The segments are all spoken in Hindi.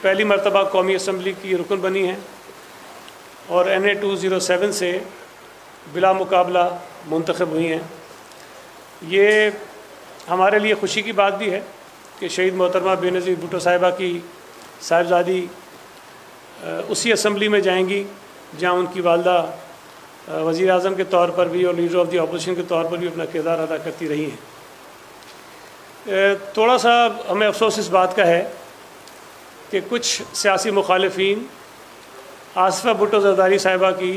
पहली मरतबा कौमी असम्बली की रुकन बनी हैं और NA 207 से बिला मुकाबला मुंतखब हुई हैं। ये हमारे लिए ख़ुशी की बात भी है कि शहीद मोहतरमा बेनज़ीर भुट्टो साहिबा की साहिबजादी उसी असम्बली में जाएंगी जहाँ उनकी वालदा वज़ीर आज़म के तौर पर भी और लीडर ऑफ़ द अपोजिशन के तौर पर भी अपना किरदार अदा करती रही हैं। थोड़ा सा हमें अफसोस इस बात का है कि कुछ सियासी मुखालिफिन आसिफ़ा भुट्टो ज़रदारी साहिबा की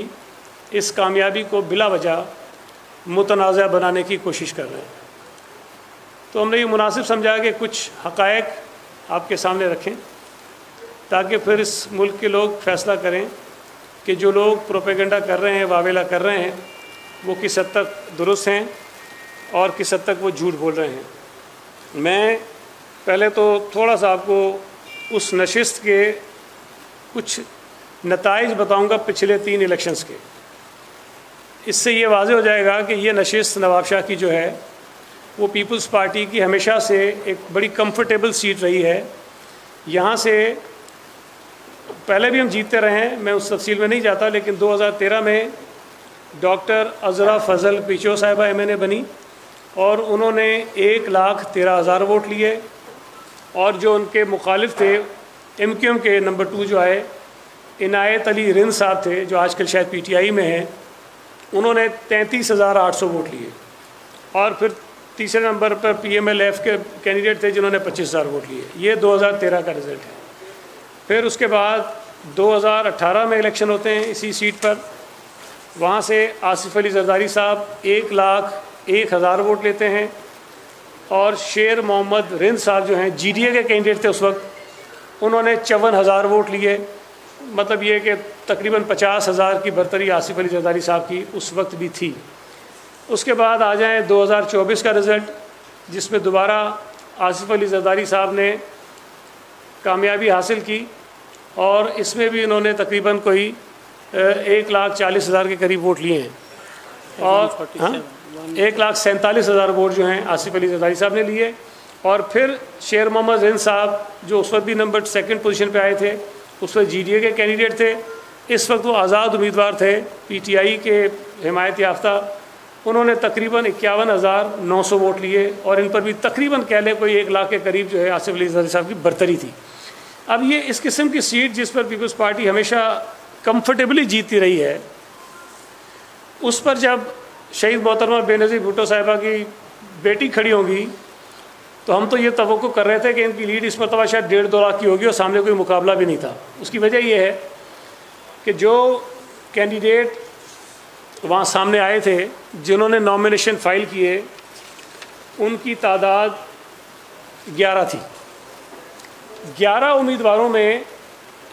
इस कामयाबी को बिला वजह मुतनाज़ा बनाने की कोशिश कर रहे हैं। तो हमने ये मुनासिब समझा कि कुछ हक़ाइक़ आपके सामने रखें ताकि फिर इस मुल्क के लोग फ़ैसला करें कि जो लोग प्रोपेगेंडा कर रहे हैं, वावेला कर रहे हैं, वो किस हद तक दुरुस्त हैं और किस हद तक वो झूठ बोल रहे हैं। मैं पहले तो थोड़ा सा आपको उस नशिस्त के कुछ नताइज बताऊंगा पिछले 3 इलेक्शंस के। इससे ये वाज़ेह हो जाएगा कि ये नशिस्त नवाब शाह की जो है वो पीपल्स पार्टी की हमेशा से एक बड़ी कंफर्टेबल सीट रही है। यहाँ से पहले भी हम जीतते रहे हैं, मैं उस तफसील में नहीं जाता, लेकिन 2013 में डॉक्टर अज़रा फ़ज़ल पिचो साहिबा MNA बनी और उन्होंने 1,13,000 वोट लिए और जो उनके मुखालिफ थे MQM के नंबर 2 जो आए इनायत अली रिंद साहब थे जो आजकल शायद PTI में हैं, उन्होंने 33,800 वोट लिए और फिर तीसरे नंबर पर PMLF के कैंडिडेट थे जिन्होंने 25,000 वोट लिए। ये 2013 का रिज़ल्ट है। फिर उसके बाद 2018 में इलेक्शन होते हैं इसी सीट पर, वहाँ से आसिफ़ अली ज़रदारी साहब 1,01,000 वोट लेते हैं और शेर मोहम्मद रिंद साहब जो हैं GDA के कैंडिडेट थे उस वक्त, उन्होंने 54,000 वोट लिए। मतलब ये कि तकरीबन 50,000 की बरतरी आसिफ़ अली ज़रदारी साहब की उस वक्त भी थी। उसके बाद आ जाएँ 2024 का रिज़ल्ट, जिसमें दोबारा आसिफ़ अली ज़रदारी साहब ने कामयाबी हासिल की और इसमें भी इन्होंने तकरीबन कोई 1,40,000 के करीब वोट लिए हैं और 1,47,000 वोट जो हैं आसिफ़ अली ज़रदारी साहब ने लिए। और फिर शेर मोहम्मद रिंद साहब जो उस वक्त भी नंबर 2 पोजीशन पे आए थे, उस वक्त GDA के कैंडिडेट थे, इस वक्त वो आज़ाद उम्मीदवार थे PTI के हिमायत याफ्ता, उन्होंने तकरीबन 51,900 वोट लिए और इन पर भी तकरीबन कह लें कोई 1 लाख के करीब जो है आसिफ़ अली ज़रदारी साहब की बरतरी थी। अब ये इस किस्म की सीट जिस पर पीपल्स पार्टी हमेशा कंफर्टेबली जीतती रही है, उस पर जब शहीद मोहतरमा बेनज़ीर भुट्टो साहिबा की बेटी खड़ी होगी तो हम तो ये तवक्को कर रहे थे कि इनकी लीड इस मरतबा शायद 1.5-2 लाख की होगी और सामने कोई मुकाबला भी नहीं था। उसकी वजह यह है कि जो कैंडिडेट वहाँ सामने आए थे जिन्होंने नॉमिनेशन फ़ाइल किए, उनकी तादाद 11 थी। 11 उम्मीदवारों में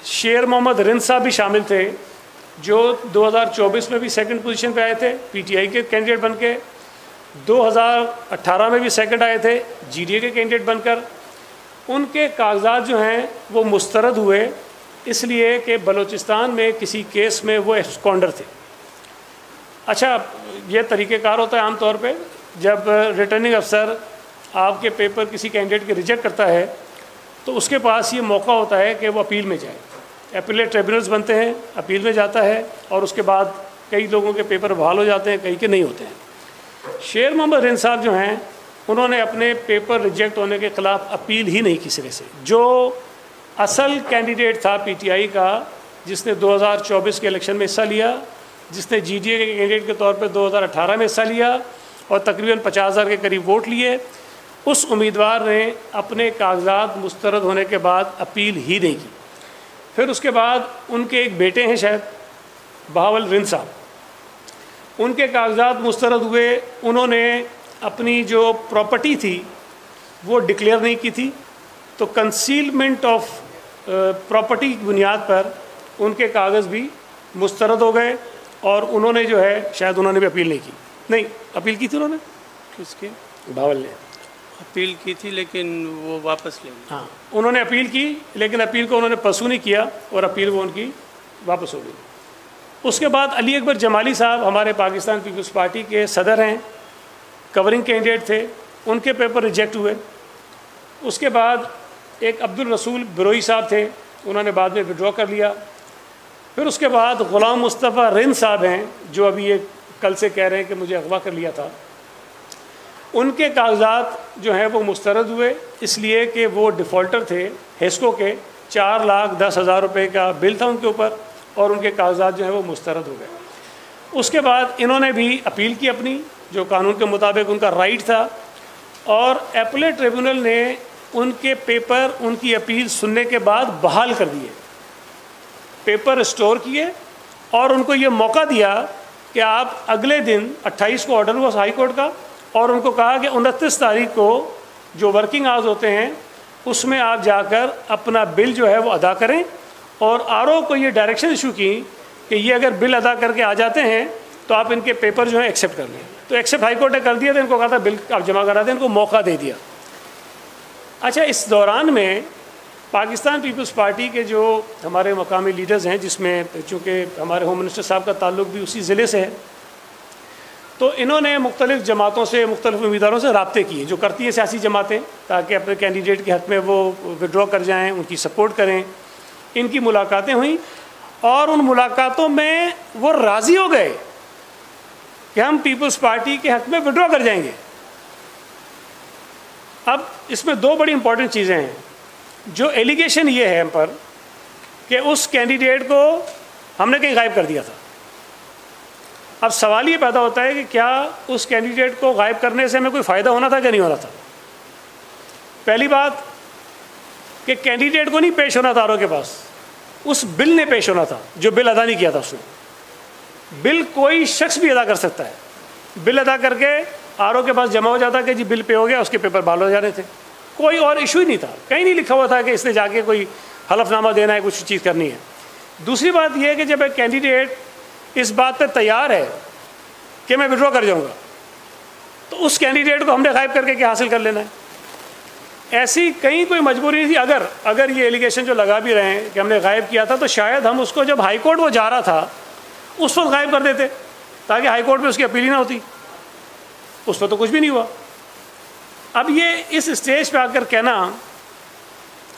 शेर मोहम्मद रिंद साहब भी शामिल थे जो 2024 में भी 2nd पोजीशन पे आए थे PTI के कैंडिडेट बनके, 2018 में भी 2nd आए थे GDA के कैंडिडेट बनकर। उनके कागजात जो हैं वो मुस्तरद हुए इसलिए कि बलूचिस्तान में किसी केस में वो एब्सकॉन्डर थे। अच्छा, ये तरीक़ेकार होता है आम तौर पे, जब रिटर्निंग अफसर आपके पेपर किसी कैंडिडेट के रिजेक्ट करता है तो उसके पास ये मौका होता है कि वो अपील में जाए। अपीलेट ट्रिब्यूनल्स बनते हैं, अपील में जाता है और उसके बाद कई लोगों के पेपर बहाल हो जाते हैं, कई के नहीं होते हैं। शेर मोहम्मद रिंद साहब जो हैं उन्होंने अपने पेपर रिजेक्ट होने के ख़िलाफ़ अपील ही नहीं की सिरे से। जो असल कैंडिडेट था PTI का जिसने 2024 के इलेक्शन में हिस्सा लिया, जिसने GDA के कैंडिडेट के तौर पर 2018 में हिस्सा लिया और तकरीबन 50,000 के करीब वोट लिए, उस उम्मीदवार ने अपने कागजात मुस्तरद होने के बाद अपील ही नहीं की। फिर उसके बाद उनके एक बेटे हैं शायद बहावल रिंद साहब, उनके कागजात मुस्तरद हुए, उन्होंने अपनी जो प्रॉपर्टी थी वो डिक्लेयर नहीं की थी, तो कंसीलमेंट ऑफ प्रॉपर्टी की बुनियाद पर उनके कागज़ भी मुस्तरद हो गए और उन्होंने जो है शायद उन्होंने भी अपील नहीं की। नहीं, अपील की थी उन्होंने, किसके? बहावल ने अपील की थी लेकिन वो वापस ले ली। हाँ, उन्होंने अपील की लेकिन अपील को उन्होंने परसू नहीं किया और अपील वो उनकी वापस हो गई। उसके बाद अली अकबर जमाली साहब हमारे पाकिस्तान पीपल्स पार्टी के सदर हैं, कवरिंग कैंडिडेट थे, उनके पेपर रिजेक्ट हुए। उसके बाद एक अब्दुल रसूल बिरोई साहब थे, उन्होंने बाद में विड्रॉ कर लिया। फिर उसके बाद ग़ुलाम मुस्तफ़ा रिंद साहब हैं, जो अभी ये कल से कह रहे हैं कि मुझे अगवा कर लिया था, उनके कागजात जो हैं वो मुस्तरद हुए, इसलिए कि वो डिफ़ॉल्टर थे हेस्को के। 4,10,000 रुपये का बिल था उनके ऊपर और उनके कागजात जो हैं वो मुस्तरद हो गए। उसके बाद इन्होंने भी अपील की अपनी, जो कानून के मुताबिक उनका राइट था, और एपलेट ट्रिब्यूनल ने उनके पेपर, उनकी अपील सुनने के बाद बहाल कर दिए, पेपर स्टोर किए और उनको ये मौका दिया कि आप अगले दिन 28 को ऑर्डर हुआ हाई कोर्ट का, और उनको कहा कि 29 तारीख को जो वर्किंग आवर्स होते हैं उसमें आप जाकर अपना बिल जो है वो अदा करें। और आरओ को ये डायरेक्शन इशू की कि ये अगर बिल अदा करके आ जाते हैं तो आप इनके पेपर जो है एक्सेप्ट कर लें। तो एक्सेप्ट हाई कोर्ट ने कर दिया था, इनको कहा था बिल आप जमा करा दें, इनको मौका दे दिया। अच्छा, इस दौरान में पाकिस्तान पीपल्स पार्टी के जो हमारे मकामी लीडर्स हैं, जिसमें चूँकि हमारे होम मिनिस्टर साहब का ताल्लुक भी उसी ज़िले से है, तो इन्होंने मुख्तलिफ़ जमातों से, मुख्तलिफ़ उम्मीदवारों से रब्ते किए, जो करती हैं सियासी जमातें, ताकि अपने कैंडिडेट के हक़ में वो विड्रॉ कर जाएँ, उनकी सपोर्ट करें। इनकी मुलाकातें हुई और उन मुलाकातों में वो राज़ी हो गए कि हम पीपल्स पार्टी के हक़ में विड्रॉ कर जाएंगे। अब इसमें दो बड़ी इंपॉर्टेंट चीज़ें हैं। जो एलिगेशन ये है हम पर कि उस कैंडिडेट को हमने कहीं गायब कर दिया था। अब सवाल ये पैदा होता है कि क्या उस कैंडिडेट को गायब करने से हमें कोई फ़ायदा होना था, क्या नहीं होना था। पहली बात कि कैंडिडेट को नहीं पेश होना था आरओ के पास, उस बिल ने पेश होना था, जो बिल अदा नहीं किया था उसने। बिल कोई शख्स भी अदा कर सकता है, बिल अदा करके आरओ के पास जमा हो जाता कि जी बिल पे हो गया, उसके पेपर बहाल हो जा रहे थे। कोई और इशू ही नहीं था, कहीं नहीं लिखा हुआ था कि इसने जाके कोई हलफनामा देना है, कुछ चीज़ करनी है। दूसरी बात यह है कि जब एक कैंडिडेट इस बात पर तैयार है कि मैं विड्रॉ कर जाऊँगा, तो उस कैंडिडेट को हमने गायब करके क्या हासिल कर लेना है। ऐसी कहीं कोई मजबूरी नहीं थी। अगर ये एलिगेशन जो लगा भी रहे हैं कि हमने गायब किया था, तो शायद हम उसको जब हाई कोर्ट वो जा रहा था उस वक्त गायब कर देते, ताकि हाई कोर्ट में उसकी अपील ही ना होती। उस वक्त तो कुछ भी नहीं हुआ। अब ये इस स्टेज पे आकर कहना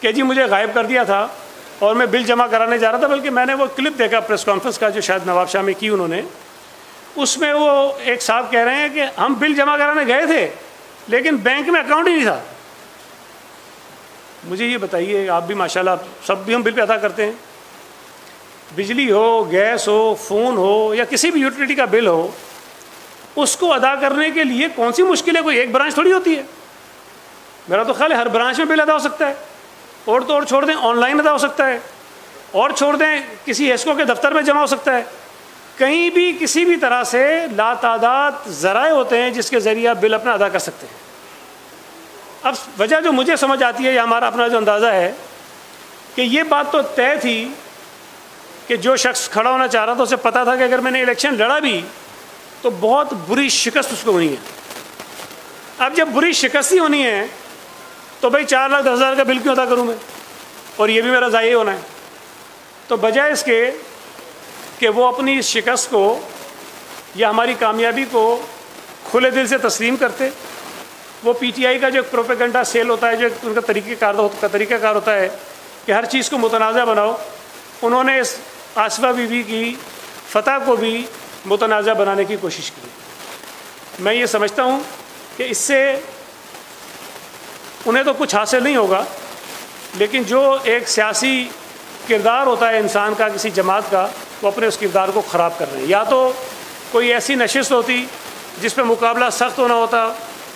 कि जी मुझे गायब कर दिया था और मैं बिल जमा कराने जा रहा था, बल्कि मैंने वो क्लिप देखा प्रेस कॉन्फ्रेंस का जो शायद नवाब शाह में की उन्होंने, उसमें वो एक साहब कह रहे हैं कि हम बिल जमा कराने गए थे लेकिन बैंक में अकाउंट ही नहीं था। मुझे ये बताइए, आप भी माशाल्लाह सब भी हम बिल पे अदा करते हैं, बिजली हो, गैस हो, फ़ोन हो या किसी भी यूटिलिटी का बिल हो, उसको अदा करने के लिए कौन सी मुश्किल है। कोई एक ब्रांच थोड़ी होती है। मेरा तो ख्याल है हर ब्रांच में बिल अदा हो सकता है, और तो और छोड़ दें ऑनलाइन अदा हो सकता है, और छोड़ दें किसी हेस्को के दफ्तर में जमा हो सकता है। कहीं भी किसी भी तरह से लातादाद ज़राए होते हैं जिसके ज़रिए आप बिल अपना अदा कर सकते हैं। अब वजह जो मुझे समझ आती है, या हमारा अपना जो अंदाज़ा है, कि ये बात तो तय थी कि जो शख्स खड़ा होना चाह रहा था उसे पता था कि अगर मैंने इलेक्शन लड़ा भी तो बहुत बुरी शिकस्त उसको होनी है। अब जब बुरी शिकस्त ही होनी है तो भाई 4,10,000 का बिल क्यों अदा करूँ मैं, और ये भी मेरा ज़ाये होना है। तो बजाय इसके कि वो अपनी इस शिकस्त को या हमारी कामयाबी को खुले दिल से तस्लीम करते, वो पीटीआई का जो एक प्रोपेगेंडा सेल होता है, जो उनका तरीक़ाकार होता है कि हर चीज़ को मुतनाज़ा बनाओ, उन्होंने इस आसिफा बीवी की फ़तह को भी मुतनाज़ा बनाने की कोशिश की। मैं ये समझता हूँ कि इससे उन्हें तो कुछ हासिल नहीं होगा, लेकिन जो एक सियासी किरदार होता है इंसान का, किसी जमात का, वो अपने उस किरदार को ख़राब कर रहे हैं। या तो कोई ऐसी नशिस्त होती जिस पे मुकाबला सख्त होना होता,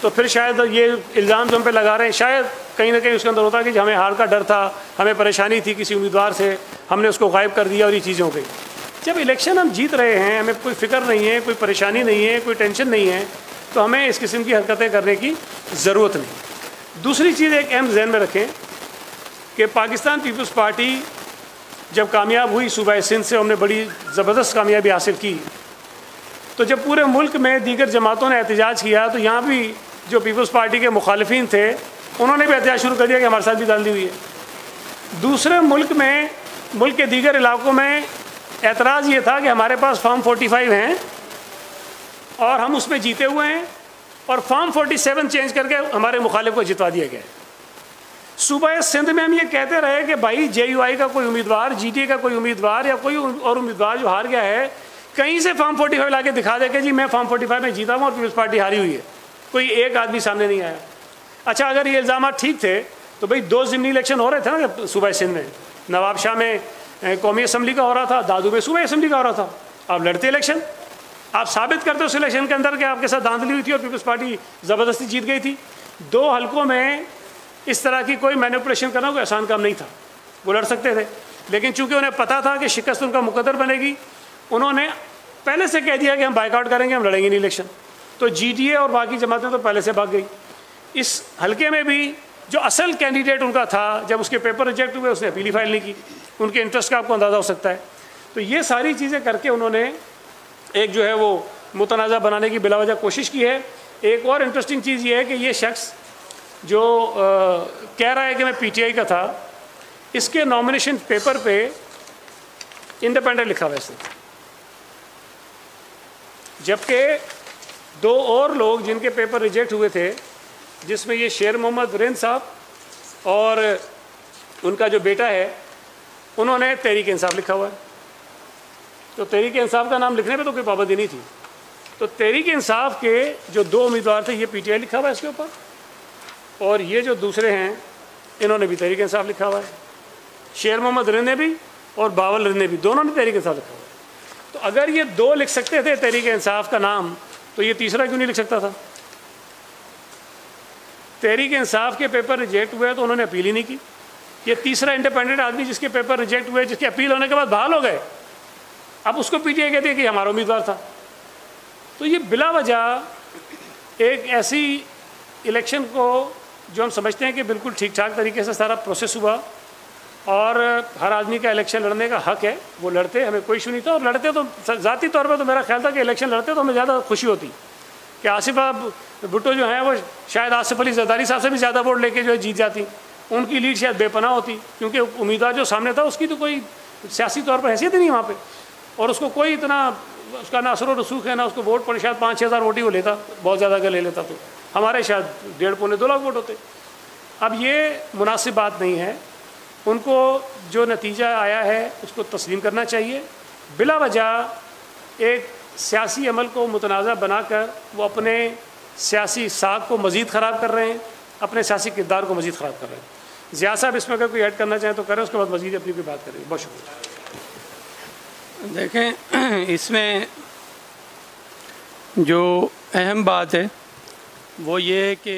तो फिर शायद ये इल्ज़ाम जो हम पे लगा रहे हैं, शायद कहीं ना कहीं उसके अंदर होता कि हमें हार का डर था, हमें परेशानी थी किसी उम्मीदवार से, हमने उसको गायब कर दिया और ये चीज़ें हो गई। जब इलेक्शन हम जीत रहे हैं, हमें कोई फ़िक्र नहीं है, कोई परेशानी नहीं है, कोई टेंशन नहीं है, तो हमें इस किस्म की हरकतें करने की ज़रूरत नहीं। दूसरी चीज़ एक अहम जहन में रखें कि पाकिस्तान पीपल्स पार्टी जब कामयाब हुई सूबा सिंध से, हमने बड़ी ज़बरदस्त कामयाबी हासिल की, तो जब पूरे मुल्क में दीगर जमातों ने एहतजाज किया, तो यहाँ भी जो पीपल्स पार्टी के मुखालिफिन थे उन्होंने भी एहतजाज शुरू कर दिया कि हमारे साथ भी दांधी हुई है। दूसरे मुल्क में, मुल्क के दीगर इलाकों में एतराज़ ये था कि हमारे पास फॉर्म 45 हैं और हम उसमें जीते हुए हैं, और फॉर्म 47 चेंज करके हमारे मुखालिफ को जितवा दिया गया है। सूबा सिंध में हम ये कहते रहे कि भाई JUI का कोई उम्मीदवार, GTA का कोई उम्मीदवार या कोई और उम्मीदवार जो हार गया है, कहीं से फॉर्म 45 ला के दिखा दे कि जी मैं फॉर्म 45 में जीता हूँ और पीपल्स पार्टी हारी हुई है। कोई एक आदमी सामने नहीं आया। अच्छा, अगर ये इल्ज़ाम ठीक थे तो भाई 2 ज़िमनी इलेक्शन हो रहे थे ना सूबा सिंध में। नवाबशाह में कौमी असम्बली का हो रहा था, दादू में सूबा असम्बली का हो रहा था। आप लड़ते इलेक्शन, आप साबित करते उस इलेक्शन के अंदर कि आपके साथ धांधली हुई थी और पीपल्स पार्टी ज़बरदस्ती जीत गई थी। 2 हलकों में इस तरह की कोई मैनिपुलेशन करना कोई आसान काम नहीं था। वो लड़ सकते थे, लेकिन चूंकि उन्हें पता था कि शिकस्त उनका मुकद्दर बनेगी, उन्होंने पहले से कह दिया कि हम बाइकआउट करेंगे, हम लड़ेंगे नहीं इलेक्शन। तो GTA और बाकी जमातें तो पहले से भाग गई। इस हलके में भी जो असल कैंडिडेट उनका था, जब उसके पेपर रिजेक्ट हुए उसने अपील फाइल नहीं की। उनके इंटरेस्ट का आपको अंदाज़ा हो सकता है। तो ये सारी चीज़ें करके उन्होंने एक जो है वो मुतनाज़ा बनाने की बिलावजह कोशिश की है। एक और इंटरेस्टिंग चीज़ ये है कि ये शख्स जो कह रहा है कि मैं PTI का था, इसके नॉमिनेशन पेपर पे इंडिपेंडेंट लिखा हुआ है, जबकि 2 और लोग जिनके पेपर रिजेक्ट हुए थे, जिसमें ये शेर मोहम्मद रिंद साहब और उनका जो बेटा है, उन्होंने तहरीक इंसाफ लिखा हुआ है। तो तहरीक इंसाफ का नाम लिखने पे तो कोई पाबंदी नहीं थी। तो तहरीक इंसाफ के जो 2 उम्मीदवार थे, ये PTI लिखा हुआ है इसके ऊपर, और ये जो दूसरे हैं इन्होंने भी तहरीक इंसाफ लिखा हुआ है। शेर मोहम्मद रिंद ने भी और बावल रिंद ने भी, दोनों ने तहरीक इंसाफ लिखा हुआ है। तो अगर ये 2 लिख सकते थे तहरीक इंसाफ का नाम, तो ये तीसरा क्यों नहीं लिख सकता था? तहरीक इंसाफ के पेपर रिजेक्ट हुए तो उन्होंने अपील ही नहीं की। ये तीसरा इंडिपेंडेंट आदमी जिसके पेपर रिजेक्ट हुए, जिसके अपील होने के बाद बहाल हो गए, अब उसको PTI कहते हैं कि हमारा उम्मीदवार था। तो ये बिला वजह एक ऐसी इलेक्शन को, जो हम समझते हैं कि बिल्कुल ठीक ठाक तरीके से सारा प्रोसेस हुआ और हर आदमी का इलेक्शन लड़ने का हक है, वो लड़ते, हमें कोई इशू नहीं था। और लड़ते तो ज़ाती तौर पर तो मेरा ख्याल था कि इलेक्शन लड़ते तो हमें ज़्यादा खुशी होती कि आसिफा भुट्टो जो हैं वो शायद आसिफ अली जरदारी साहब से भी ज़्यादा वोट लेके जो है जीत जाती। उनकी लीड शायद बेपनाह होती, क्योंकि उम्मीदवार जो सामने था उसकी तो कोई सियासी तौर पर हैसियत ही नहीं वहाँ पे, और उसको कोई इतना उसका ना असर रसूख है ना उसको वोट पड़े। शायद 5-6 हज़ार वोट ही वो लेता, बहुत ज़्यादा अगर ले लेता तो हमारे शायद 1.5-2 लाख वोट होते। अब ये मुनासिब बात नहीं है। उनको जो नतीजा आया है उसको तस्लीम करना चाहिए। बिला वजह एक सियासी अमल को मुतनाज़ा बनाकर वो अपने सियासी साख को मज़ीद ख़राब कर रहे हैं, अपने सियासी किरदार को मज़ीद ख़राब कर रहे हैं। ज़िया साहब इसमें अगर कोई ऐड करना चाहें तो करें, उसके बाद मज़ीद अपनी कोई बात करें। बहुत शुक्रिया। देखें, इसमें जो अहम बात है वो ये है कि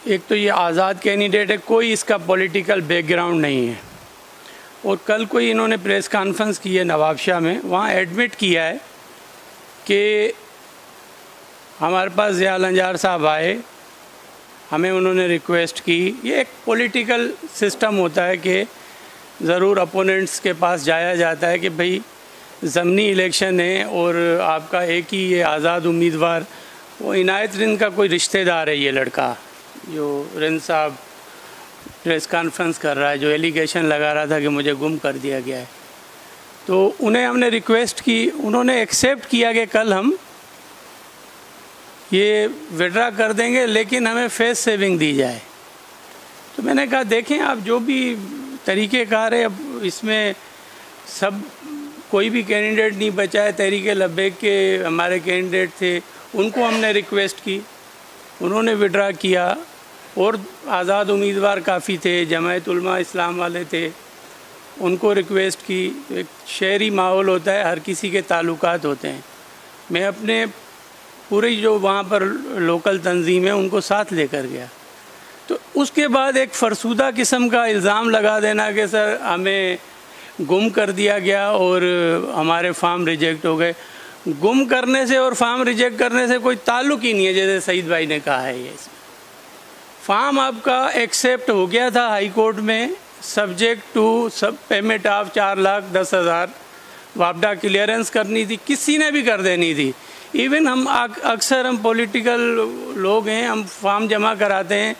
एक तो ये आज़ाद कैंडिडेट है, कोई इसका पॉलिटिकल बैकग्राउंड नहीं है। और कल कोई इन्होंने प्रेस कॉन्फ्रेंस की है नवाबशाह में, वहाँ एडमिट किया है कि हमारे पास ज़िया लंजार साहब आए, हमें उन्होंने रिक्वेस्ट की। ये एक पॉलिटिकल सिस्टम होता है कि ज़रूर अपोनेंट्स के पास जाया जाता है कि भाई ज़मनी इलेक्शन है और आपका एक ही ये आज़ाद उम्मीदवार, वो इनायत रिंद का कोई रिश्तेदार है। ये लड़का जो रिंद साहब प्रेस कॉन्फ्रेंस कर रहा है, जो एलिगेशन लगा रहा था कि मुझे गुम कर दिया गया है, तो उन्हें हमने रिक्वेस्ट की, उन्होंने एक्सेप्ट किया कि कल हम ये विड्रा कर देंगे लेकिन हमें फेस सेविंग दी जाए। तो मैंने कहा देखें आप जो भी तरीक़ेकार है, अब इसमें सब कोई भी कैंडिडेट नहीं बचा है। तहरीक लब्बैक के हमारे कैंडिडेट थे, उनको हमने रिक्वेस्ट की, उन्होंने विड्रा किया। और आज़ाद उम्मीदवार काफ़ी थे, जमायत उलमा इस्लाम वाले थे, उनको रिक्वेस्ट की। एक शहरी माहौल होता है, हर किसी के ताल्लुकात होते हैं। मैं अपने पूरी जो वहाँ पर लोकल तंजीम है उनको साथ लेकर गया। तो उसके बाद एक फरसूदा किस्म का इल्ज़ाम लगा देना कि सर हमें गुम कर दिया गया और हमारे फार्म रिजेक्ट हो गए। गुम करने से और फार्म रिजेक्ट करने से कोई ताल्लुक ही नहीं है, जैसे सईद भाई ने कहा है। ये फार्म आपका एक्सेप्ट हो गया था हाई कोर्ट में, सब्जेक्ट टू सब पेमेंट ऑफ 4,10,000 वापडा क्लियरेंस करनी थी, किसी ने भी कर देनी थी। इवन हम अक्सर हम पॉलिटिकल लोग हैं, हम फॉर्म जमा कराते हैं,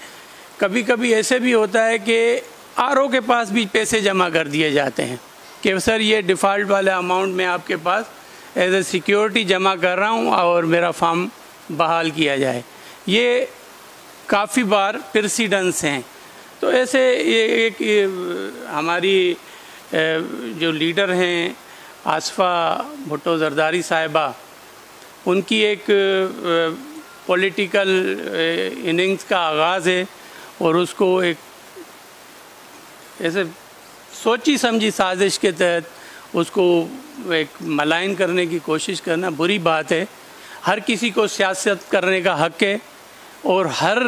कभी कभी ऐसे भी होता है कि आरओ के पास भी पैसे जमा कर दिए जाते हैं कि सर ये डिफ़ॉल्ट वाला अमाउंट मैं आपके पास एज ए सिक्योरिटी जमा कर रहा हूँ और मेरा फॉर्म बहाल किया जाए। ये काफ़ी बार प्रेसिडेंट्स हैं। तो ऐसे ये हमारी जो लीडर हैं आसफ़ा भुट्टो ज़रदारी साहिबा, उनकी एक पॉलिटिकल इनिंग्स का आगाज़ है और उसको एक ऐसे सोची समझी साजिश के तहत उसको एक मलाइन करने की कोशिश करना बुरी बात है। हर किसी को सियासत करने का हक़ है और हर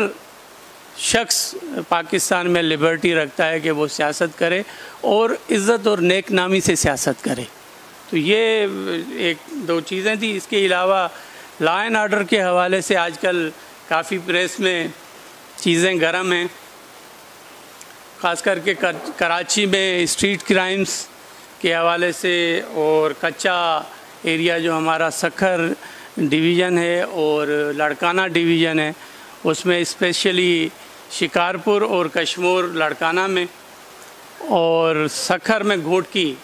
शख्स पाकिस्तान में लिबर्टी रखता है कि वो सियासत करे और इज़्ज़त और नेक नामी से सियासत करे। तो ये एक दो चीज़ें थी। इसके अलावा लॉ एंड ऑर्डर के हवाले से आजकल काफ़ी प्रेस में चीज़ें गर्म हैं, ख़ास करके कराची में स्ट्रीट क्राइम्स के हवाले से और कच्चा एरिया जो हमारा सखर डिवीज़न है और लड़काना डिवीज़न है, उसमें स्पेशली शिकारपुर और कश्मीर लड़काना में और सखर में घोटकी,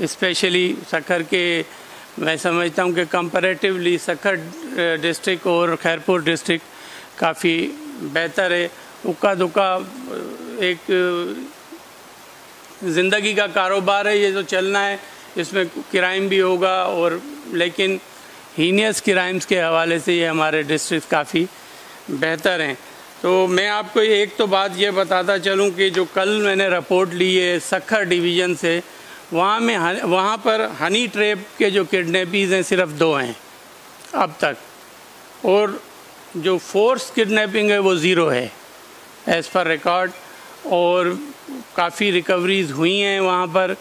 स्पेशली सखर के मैं समझता हूँ कि कंपैरेटिवली सखर डिस्ट्रिक्ट और खैरपुर डिस्ट्रिक्ट काफ़ी बेहतर है। उक्का दुक्का एक ज़िंदगी का कारोबार है, ये जो चलना है, इसमें क्राइम भी होगा और लेकिन हीनियस क्राइम्स के हवाले से ये हमारे डिस्ट्रिक्ट काफ़ी बेहतर हैं। तो मैं आपको एक तो बात ये बताता चलूँ कि जो कल मैंने रिपोर्ट ली है सखर डिवीज़न से, वहाँ पर हनी ट्रैप के जो किडनैपीज़ हैं सिर्फ 2 हैं अब तक, और जो फोर्स किडनैपिंग है वो 0 है एज़ पर रिकॉर्ड। और काफ़ी रिकवरीज़ हुई हैं वहाँ पर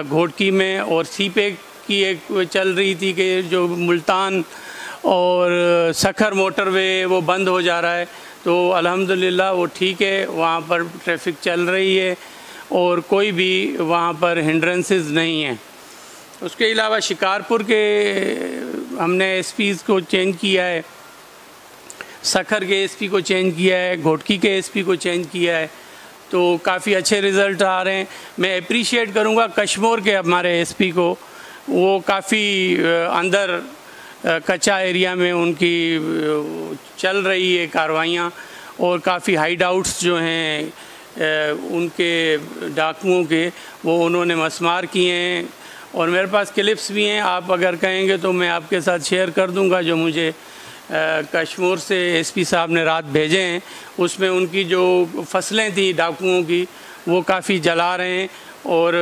घोटकी में। और सीपेक की एक चल रही थी कि जो मुल्तान और सखर मोटरवे वो बंद हो जा रहा है, तो अल्हम्दुलिल्लाह वो ठीक है, वहाँ पर ट्रैफिक चल रही है और कोई भी वहाँ पर हिंड्रेंसेस नहीं हैं। उसके अलावा शिकारपुर के हमने एसपीज़ को चेंज किया है, सखर के एसपी को चेंज किया है, घोटकी के एसपी को चेंज किया है, तो काफ़ी अच्छे रिज़ल्ट आ रहे हैं। मैं अप्रिशिएट करूँगा कश्मीर के हमारे एसपी को, वो काफ़ी अंदर कच्चा एरिया में उनकी चल रही है कार्रवाइयाँ और काफ़ी हाइड आउट्स जो हैं उनके डाकुओं के वो उन्होंने मसमार किए हैं। और मेरे पास क्लिप्स भी हैं, आप अगर कहेंगे तो मैं आपके साथ शेयर कर दूंगा, जो मुझे कश्मीर से एसपी साहब ने रात भेजे हैं। उसमें उनकी जो फसलें थी डाकुओं की वो काफ़ी जला रहे हैं और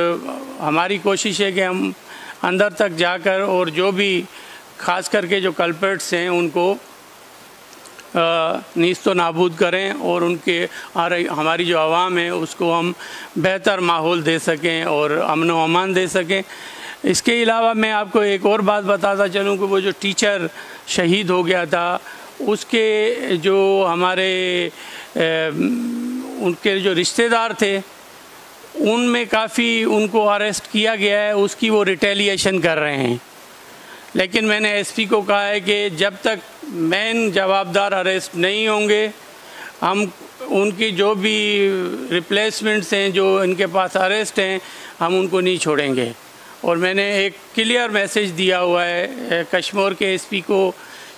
हमारी कोशिश है कि हम अंदर तक जाकर और जो भी ख़ास करके जो कल्प्रिट्स हैं उनको नीस्तो नाबूद करें और उनके हमारी जो आवाम है उसको हम बेहतर माहौल दे सकें और अमन व अमान दे सकें। इसके अलावा मैं आपको एक और बात बताता चलूँ कि वो जो टीचर शहीद हो गया था, उसके जो हमारे उनके जो रिश्तेदार थे उनमें काफ़ी उनको अरेस्ट किया गया है, उसकी वो रिटेलिएशन कर रहे हैं। लेकिन मैंने एसपी को कहा है कि जब तक मेन जवाबदार अरेस्ट नहीं होंगे हम उनकी जो भी रिप्लेसमेंट्स हैं जो इनके पास अरेस्ट हैं हम उनको नहीं छोड़ेंगे। और मैंने एक क्लियर मैसेज दिया हुआ है कश्मीर के एसपी को,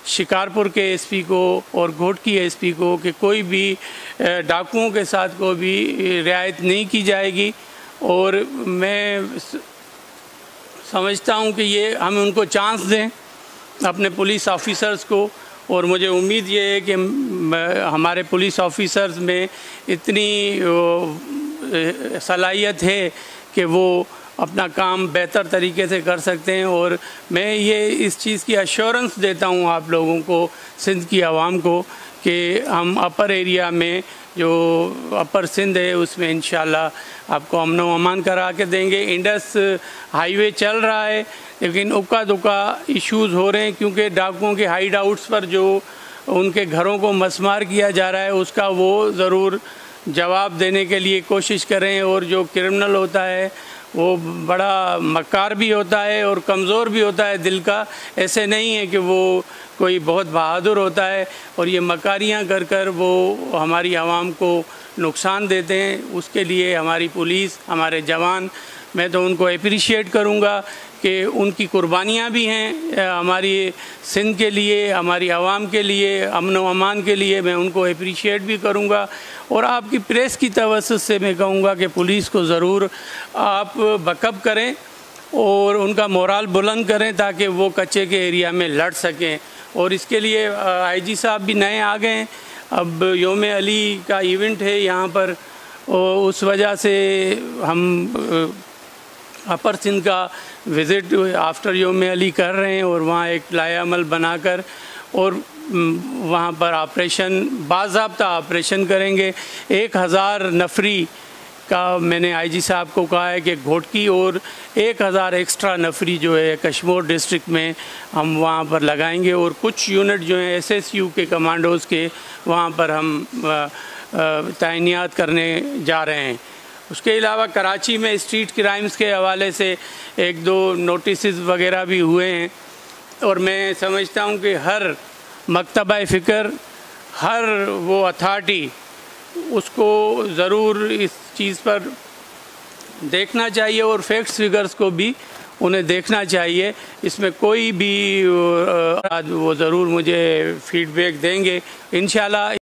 शिकारपुर के एसपी को और घोटकी एसपी को कि कोई भी डाकुओं के साथ कोई भी रियायत नहीं की जाएगी। और मैं समझता हूं कि ये हम उनको चांस दें अपने पुलिस ऑफिसर्स को, और मुझे उम्मीद ये है कि हमारे पुलिस ऑफिसर्स में इतनी सलाहियत है कि वो अपना काम बेहतर तरीके से कर सकते हैं। और मैं ये इस चीज़ की अश्योरेंस देता हूँ आप लोगों को, सिंध की आवाम को, कि हम अपर एरिया में जो अपर सिंध है उसमें इंशाल्लाह आपको अमन व अमान करा के देंगे। इंडस हाईवे चल रहा है लेकिन उक्का दुक्का इश्यूज़ हो रहे हैं क्योंकि डाकुओं के हाइड आउट्स पर जो उनके घरों को मसमार किया जा रहा है उसका वो ज़रूर जवाब देने के लिए कोशिश करें। और जो क्रिमिनल होता है वो बड़ा मक्कार भी होता है और कमज़ोर भी होता है दिल का, ऐसे नहीं है कि वो कोई बहुत बहादुर होता है और ये मकारियाँ कर कर वो हमारी आवाम को नुकसान देते हैं। उसके लिए हमारी पुलिस, हमारे जवान, मैं तो उनको अप्रिशिएट करूँगा कि उनकी कुर्बानियाँ भी हैं हमारी सिंध के लिए, हमारी आवाम के लिए, अमन व अमान के लिए। मैं उनको अप्रिशिएट भी करूँगा और आपकी प्रेस की तवज्जो से मैं कहूँगा कि पुलिस को ज़रूर आप बैकअप करें और उनका मोराल बुलंद करें ताकि वो कच्चे के एरिया में लड़ सकें। और इसके लिए आईजी साहब भी नए आ गए हैं। अब योम अली का इवेंट है यहाँ पर, उस वजह से हम अपर सिंध का विज़िट आफ्टर योम अली कर रहे हैं और वहाँ एक लाएअमल बनाकर और वहाँ पर ऑपरेशन बाज़ाब्ता ऑपरेशन करेंगे। 1000 नफरी का मैंने आईजी साहब को कहा है कि घोटकी और 1000 एक्स्ट्रा नफरी जो है कश्मीर डिस्ट्रिक्ट में हम वहाँ पर लगाएंगे और कुछ यूनिट जो हैं एसएसयू के कमांडोज़ के वहाँ पर हम तैनात करने जा रहे हैं। उसके अलावा कराची में स्ट्रीट क्राइम्स के हवाले से 1-2 नोटिस वगैरह भी हुए हैं और मैं समझता हूँ कि हर मकतबा फ़िक्र, हर वो अथॉरिटी उसको ज़रूर इस चीज़ पर देखना चाहिए और फैक्ट्स फिगर्स को भी उन्हें देखना चाहिए। इसमें कोई भी वो ज़रूर मुझे फीडबैक देंगे इंशाल्लाह।